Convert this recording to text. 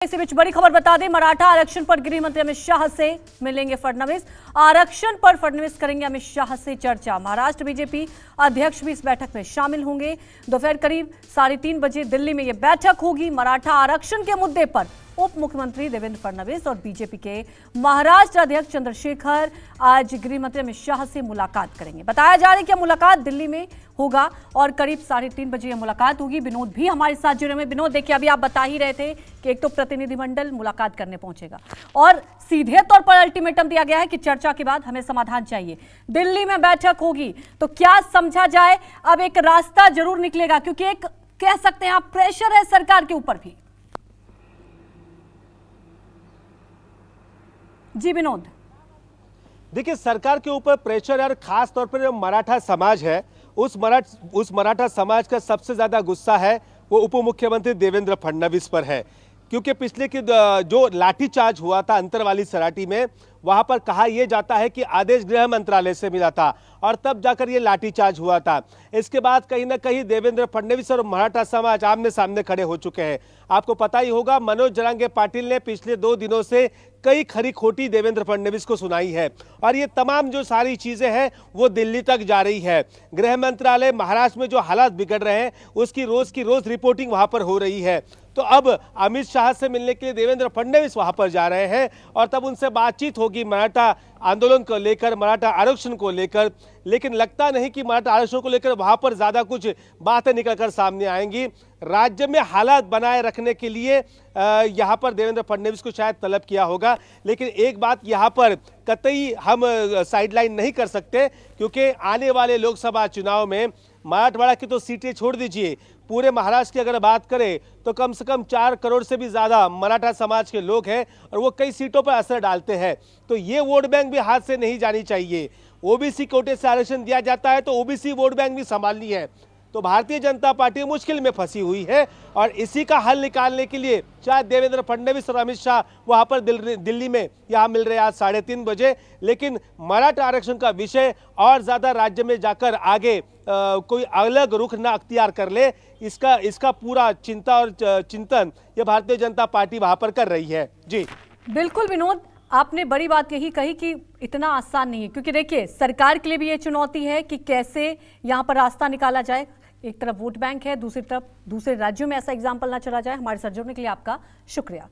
इसी बीच बड़ी खबर बता दें, मराठा आरक्षण पर गृह मंत्री अमित शाह से मिलेंगे फडणवीस। आरक्षण पर फडणवीस करेंगे अमित शाह से चर्चा। महाराष्ट्र बीजेपी अध्यक्ष भी इस बैठक में शामिल होंगे। दोपहर करीब 3:30 बजे दिल्ली में यह बैठक होगी। मराठा आरक्षण के मुद्दे पर उप मुख्यमंत्री देवेंद्र फडणवीस और बीजेपी के महाराष्ट्र अध्यक्ष चंद्रशेखर आज गृह मंत्री अमित शाह से मुलाकात करेंगे। बताया जा रहा है कि मुलाकात दिल्ली में होगा और करीब 3:30 बजे यह मुलाकात होगी। विनोद भी हमारे साथ जुड़े हुए। विनोद, देखिए अभी आप बता ही रहे थे कि एक तो प्रतिनिधिमंडल मुलाकात करने पहुंचेगा और सीधे तौर पर अल्टीमेटम दिया गया है कि चर्चा के बाद हमें समाधान चाहिए। दिल्ली में बैठक होगी तो क्या समझा जाए, अब एक रास्ता जरूर निकलेगा, क्योंकि एक कह सकते हैं आप प्रेशर है सरकार के ऊपर भी। जी विनोद, देखिए सरकार के ऊपर प्रेशर है और खास तौर पर जो मराठा समाज है उस मराठा समाज का सबसे ज्यादा गुस्सा है वो उप मुख्यमंत्री देवेंद्र फडणवीस पर है, क्योंकि पिछले की जो लाठीचार्ज हुआ था अंतरवाली सराटी में, वहां पर कहा यह जाता है कि आदेश गृह मंत्रालय से मिला था और तब जाकर ये लाठीचार्ज हुआ था। इसके बाद कहीं ना कहीं देवेंद्र फडणवीस और मराठा समाज आमने सामने खड़े हो चुके हैं। आपको पता ही होगा, मनोज जरांगे पाटिल ने पिछले 2 दिनों से कई खरी खोटी देवेंद्र फडणवीस को सुनाई है और ये तमाम जो सारी चीजें हैं वो दिल्ली तक जा रही है। गृह मंत्रालय महाराष्ट्र में जो हालात बिगड़ रहे हैं उसकी रोज की रोज रिपोर्टिंग वहां पर हो रही है। तो अब अमित शाह से मिलने के लिए देवेंद्र फडणवीस वहां पर जा रहे हैं और तब उनसे बातचीत होगी मराठा आंदोलन को लेकर, मराठा आरक्षण को लेकर। लेकिन लगता नहीं कि मराठा आरक्षण को लेकर वहां पर ज्यादा कुछ बातें निकलकर सामने आएंगी। राज्य में हालात बनाए रखने के लिए यहां पर देवेंद्र फडणवीस को शायद तलब किया होगा। लेकिन एक बात यहां पर कतई हम साइडलाइन नहीं कर सकते, क्योंकि आने वाले लोकसभा चुनाव में मराठवाड़ा की तो सीटें छोड़ दीजिए, पूरे महाराष्ट्र की अगर बात करें तो कम से कम 4 करोड़ से भी ज्यादा मराठा समाज के लोग हैं और वो कई सीटों पर असर डालते हैं। तो ये वोट बैंक भी हाथ से नहीं जानी चाहिए। ओबीसी कोटे से आरक्षण दिया जाता है तो ओबीसी वोट बैंक भी संभालनी है। तो भारतीय जनता पार्टी मुश्किल में फंसी हुई है और इसी का हल निकालने के लिए शायद देवेंद्र फडणवीस और अमित शाह वहां पर दिल्ली में यहां मिल रहे आज 3:30 बजे। लेकिन मराठा आरक्षण का विषय और ज्यादा राज्य में जाकर आगे कोई अलग रुख ना अख्तियार कर ले, इसका पूरा चिंता और चिंतन ये भारतीय जनता पार्टी वहां पर कर रही है। जी बिल्कुल विनोद, आपने बड़ी बात यही कही कि इतना आसान नहीं है, क्योंकि देखिए सरकार के लिए भी ये चुनौती है कि कैसे यहां पर रास्ता निकाला जाए। एक तरफ वोट बैंक है, दूसरी तरफ दूसरे राज्यों में ऐसा एग्जाम्पल ना चला जाए। हमारे साथ जुड़ने के लिए आपका शुक्रिया।